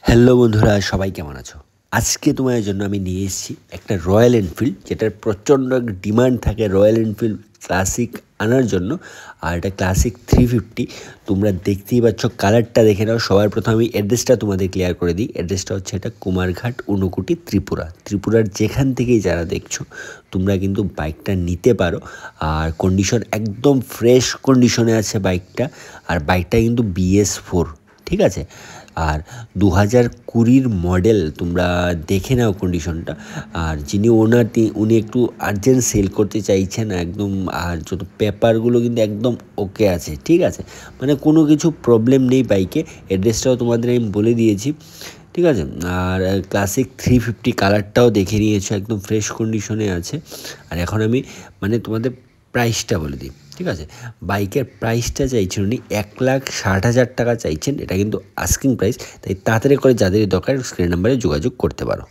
Hello বন্ধুরা, সবাই কেমন আছো? আজকে তোমাদের জন্য আমি নিয়ে এসেছি একটা রয়্যাল এনফিল্ড, যেটার প্রচণ্ড ডিমান্ড থাকে রয়্যাল এনফিল্ড ক্লাসিক আনার জন্য। আর এটা ক্লাসিক 350। তোমরা দেখতেই পাচ্ছ, কালারটা দেখে নাও। সবার প্রথমে আমি অ্যাড্রেসটা তোমাদের ক্লিয়ার করে দিই। অ্যাড্রেসটা হচ্ছে এটা কুমারঘাট, ঊনকোটি, ত্রিপুরার যেখান থেকেই যারা দেখছো তোমরা কিন্তু বাইকটা নিতে পারো। আর কন্ডিশন একদম ফ্রেশ কন্ডিশনে আছে বাইকটা। আর বাইকটা কিন্তু BS4, ঠিক আছে। আর 2020 মডেল, তোমরা দেখে নাও কন্ডিশনটা। আর যিনি ওনার উনি একটু আর্জেন্ট সেল করতে চাইছেন একদম। আর যত পেপারগুলো কিন্তু একদম ওকে আছে, ঠিক আছে, মানে কোনো কিছু প্রবলেম নেই বাইকে। অ্যাড্রেসটাও তোমাদের আমি বলে দিয়েছি, ঠিক আছে। আর ক্লাসিক 350 কালারটাও দেখে নিয়েছো, একদম ফ্রেশ কন্ডিশনে আছে। আর এখন আমি তোমাদের প্রাইসটা বলে দিই, ঠিক আছে। বাইকের প্রাইসটা চাইছেন উনি 1,60,000 টাকা চাইছেন। এটা কিন্তু আস্কিং প্রাইস, তাই তাড়াতাড়ি করে যাদের দরকার স্ক্রিন নাম্বারে যোগাযোগ করতে পারো।